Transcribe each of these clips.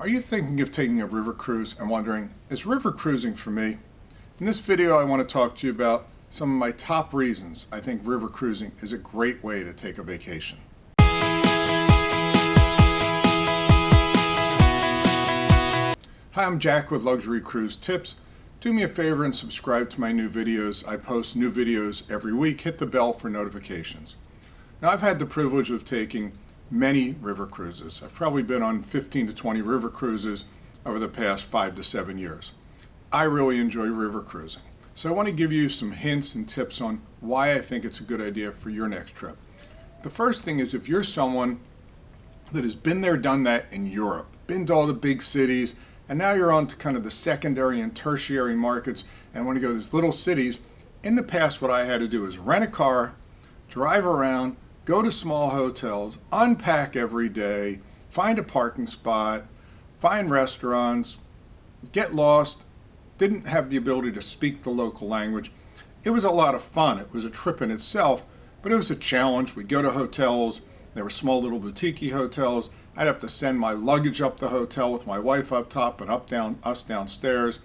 Are you thinking of taking a river cruise and wondering, is river cruising for me? In this video, I want to talk to you about some of my top reasons I think river cruising is a great way to take a vacation. Hi, I'm Jack with Luxury Cruise Tips. Do me a favor and subscribe to my new videos. I post new videos every week. Hit the bell for notifications. Now, I've had the privilege of taking many river cruises. I've probably been on 15 to 20 river cruises over the past 5 to 7 years. I really enjoy river cruising. So I want to give you some hints and tips on why I think it's a good idea for your next trip. The first thing is, if you're someone that has been there, done that in Europe, been to all the big cities, and now you're on to kind of the secondary and tertiary markets and want to go to these little cities, in the past what I had to do is rent a car, drive around, go to small hotels, unpack every day, find a parking spot, find restaurants, get lost, didn't have the ability to speak the local language. It was a lot of fun. It was a trip in itself, but it was a challenge. We'd go to hotels. There were small little boutique hotels. I'd have to send my luggage up the hotel with my wife up top and us downstairs.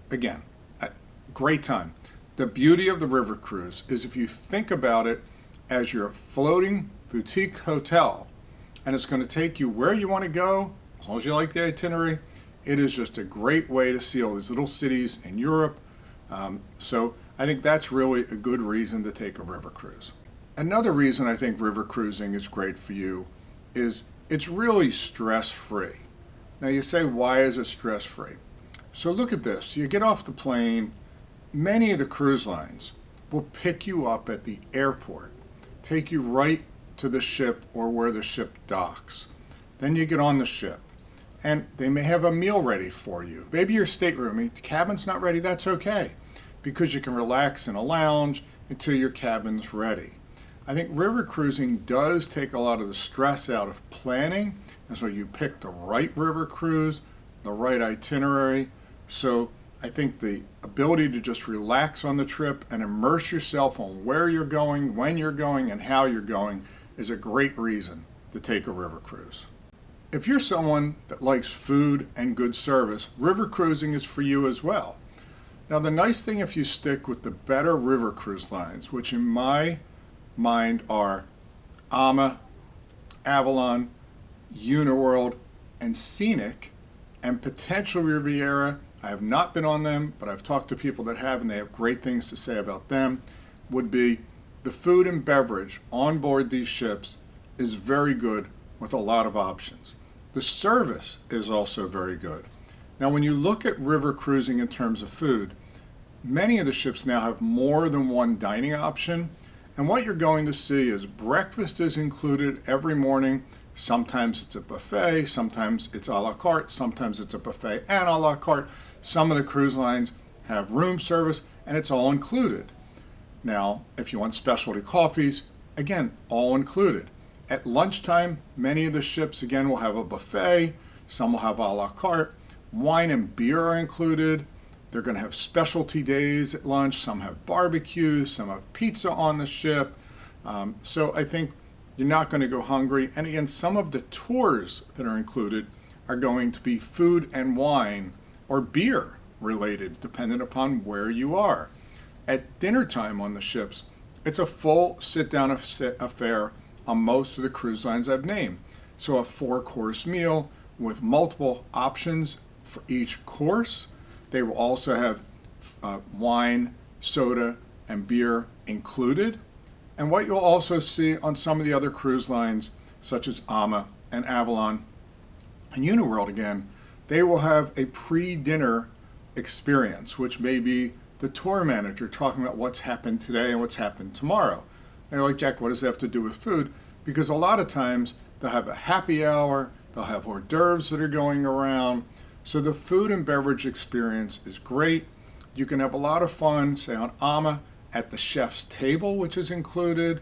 Again, a great time. The beauty of the river cruise is, if you think about it as your floating boutique hotel, and it's going to take you where you want to go, as long as you like the itinerary, it is just a great way to see all these little cities in Europe. So I think that's really a good reason to take a river cruise. Another reason I think river cruising is great for you is it's really stress-free. Now you say, why is it stress-free? So look at this. You get off the plane, many of the cruise lines will pick you up at the airport, take you right to the ship or where the ship docks. Then you get on the ship, and they may have a meal ready for you. Maybe your stateroom, the cabin's not ready, that's okay, because you can relax in a lounge until your cabin's ready. I think river cruising does take a lot of the stress out of planning, and so you pick the right river cruise, the right itinerary. So I think the ability to just relax on the trip and immerse yourself on where you're going, when you're going, and how you're going is a great reason to take a river cruise. If you're someone that likes food and good service, river cruising is for you as well. Now, the nice thing, if you stick with the better river cruise lines, which in my mind are AMA, Avalon, Uniworld, and Scenic, and potential Riviera. I have not been on them, but I've talked to people that have, and they have great things to say about them, would be the food and beverage on board these ships is very good with a lot of options. The service is also very good. Now, when you look at river cruising in terms of food, many of the ships now have more than one dining option, and what you're going to see is breakfast is included every morning. Sometimes it's a buffet, sometimes it's a la carte, sometimes it's a buffet and a la carte. Some of the cruise lines have room service, and it's all included. Now, if you want specialty coffees, again, all included. At lunchtime, many of the ships, again, will have a buffet. Some will have a la carte. Wine and beer are included. They're going to have specialty days at lunch. Some have barbecues. Some have pizza on the ship. So I think you're not going to go hungry. And again, some of the tours that are included are going to be food and wine or beer related, depending upon where you are. At dinner time on the ships, it's a full sit-down affair on most of the cruise lines I've named. So a 4-course meal with multiple options for each course. They will also have wine, soda, and beer included. And what you'll also see on some of the other cruise lines, such as AMA and Avalon and Uniworld, again, they will have a pre-dinner experience, which may be the tour manager talking about what's happened today and what's happened tomorrow. And you're like, Jack, what does that have to do with food? Because a lot of times they'll have a happy hour, they'll have hors d'oeuvres that are going around. So the food and beverage experience is great. You can have a lot of fun, say on AMA, at the chef's table, which is included.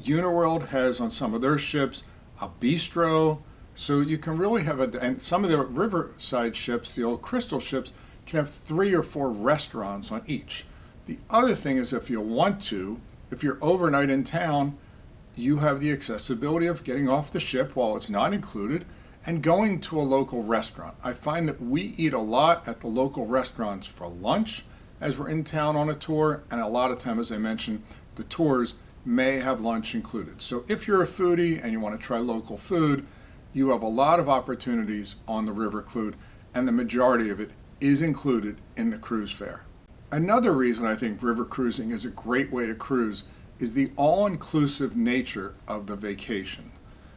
Uniworld has on some of their ships a bistro. So you can really have and some of the riverside ships, the old crystal ships, can have 3 or 4 restaurants on each. The other thing is, if you want to, if you're overnight in town, you have the accessibility of getting off the ship while it's not included and going to a local restaurant. I find that we eat a lot at the local restaurants for lunch as we're in town on a tour, and a lot of time, as I mentioned, the tours may have lunch included. So if you're a foodie and you want to try local food, you have a lot of opportunities on the river cruise, and the majority of it is included in the cruise fare. Another reason I think river cruising is a great way to cruise is the all-inclusive nature of the vacation.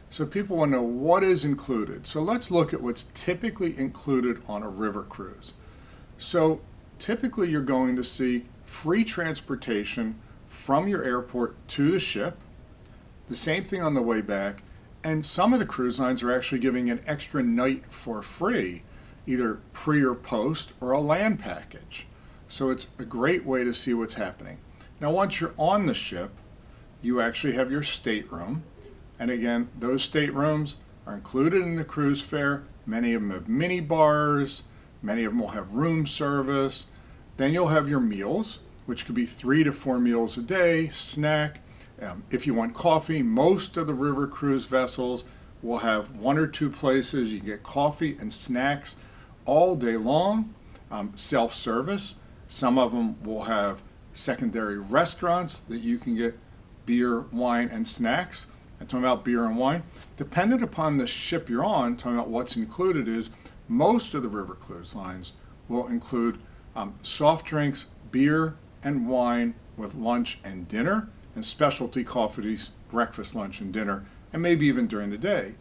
So people want to know what is included. So let's look at what's typically included on a river cruise. So typically you're going to see free transportation from your airport to the ship, the same thing on the way back, and some of the cruise lines are actually giving an extra night for free, either pre or post, or a land package. So it's a great way to see what's happening. Now once you're on the ship, you actually have your stateroom. And again, those staterooms are included in the cruise fare. Many of them have mini bars, many of them will have room service. Then you'll have your meals, which could be 3 to 4 meals a day, snack. If you want coffee, most of the river cruise vessels will have 1 or 2 places you can get coffee and snacks all day long. Self-service. Some of them will have secondary restaurants that you can get beer, wine, and snacks. I'm talking about beer and wine. Dependent upon the ship you're on, talking about what's included is most of the river cruise lines will include soft drinks, beer, and wine with lunch and dinner, and specialty coffees, breakfast, lunch, and dinner, and maybe even during the day.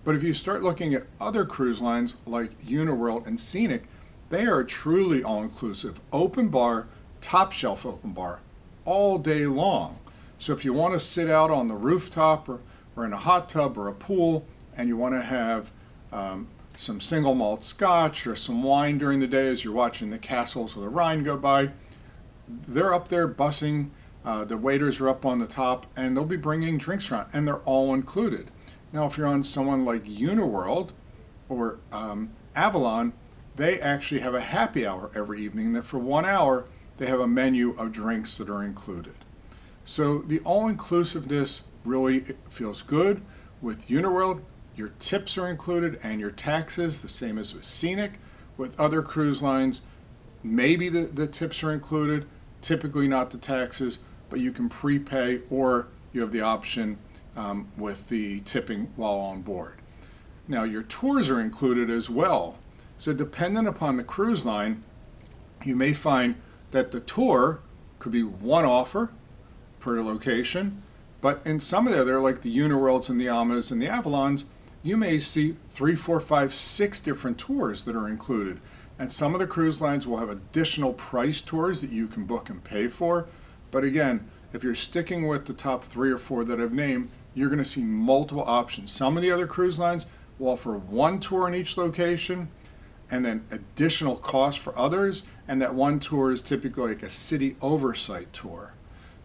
But if you start looking at other cruise lines like Uniworld and Scenic, they are truly all-inclusive. Open bar, top shelf open bar, all day long. So if you want to sit out on the rooftop or in a hot tub or a pool, and you want to have some single malt scotch or some wine during the day as you're watching the castles of the Rhine go by, they're up there bussing. The waiters are up on the top, and they'll be bringing drinks around, and they're all included. Now, if you're on someone like Uniworld or Avalon, they actually have a happy hour every evening that for 1 hour, they have a menu of drinks that are included. So the all-inclusiveness really feels good. With Uniworld, your tips are included and your taxes, the same as with Scenic. With other cruise lines, maybe the tips are included, typically not the taxes, but you can prepay or you have the option with the tipping while on board. Now your tours are included as well. So dependent upon the cruise line, you may find that the tour could be one offer per location, but in some of the other, like the Uniworlds and the Amas and the Avalons, you may see 3, 4, 5, 6 different tours that are included. And some of the cruise lines will have additional price tours that you can book and pay for. But again, if you're sticking with the top 3 or 4 that I've named, you're going to see multiple options. Some of the other cruise lines will offer 1 tour in each location and then additional costs for others. And that 1 tour is typically like a city oversight tour.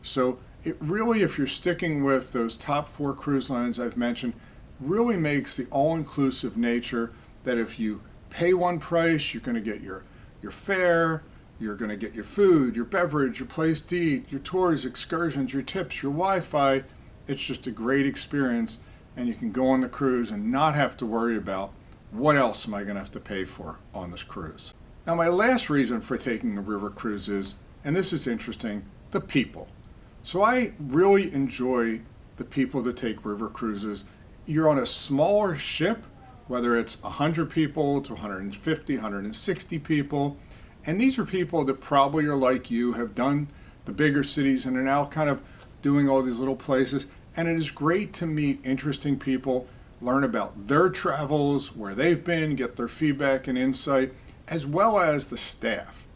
So it really, if you're sticking with those top 4 cruise lines I've mentioned, really makes the all-inclusive nature that if you pay one price, you're going to get your fare, you're going to get your food, your beverage, your place to eat, your tours, excursions, your tips, your Wi-Fi. It's just a great experience, and you can go on the cruise and not have to worry about what else am I going to have to pay for on this cruise. Now my last reason for taking a river cruise is, and this is interesting, the people. So I really enjoy the people that take river cruises. You're on a smaller ship, whether it's 100 people to 150, 160 people. And these are people that probably are like you, have done the bigger cities and are now kind of doing all these little places. And it is great to meet interesting people, learn about their travels, where they've been, get their feedback and insight, as well as the staff.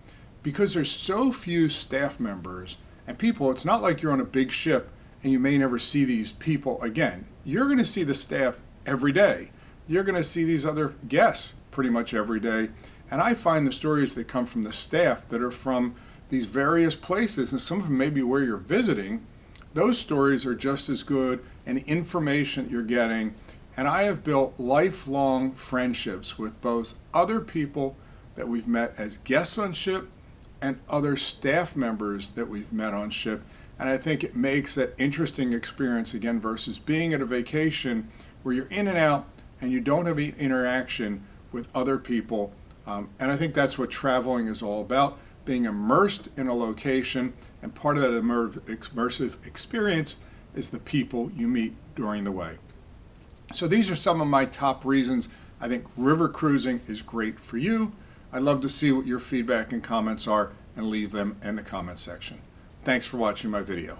Because there's so few staff members and people, it's not like you're on a big ship and you may never see these people again. You're going to see the staff every day. You're going to see these other guests pretty much every day. And I find the stories that come from the staff that are from these various places, and some of them may be where you're visiting, those stories are just as good, and the information you're getting. And I have built lifelong friendships with both other people that we've met as guests on ship and other staff members that we've met on ship. And I think it makes that interesting experience again versus being at a vacation where you're in and out and you don't have any interaction with other people. And I think that's what traveling is all about, being immersed in a location, and part of that immersive experience is the people you meet during the way. So these are some of my top reasons I think river cruising is great for you. I'd love to see what your feedback and comments are, and leave them in the comment section. Thanks for watching my video.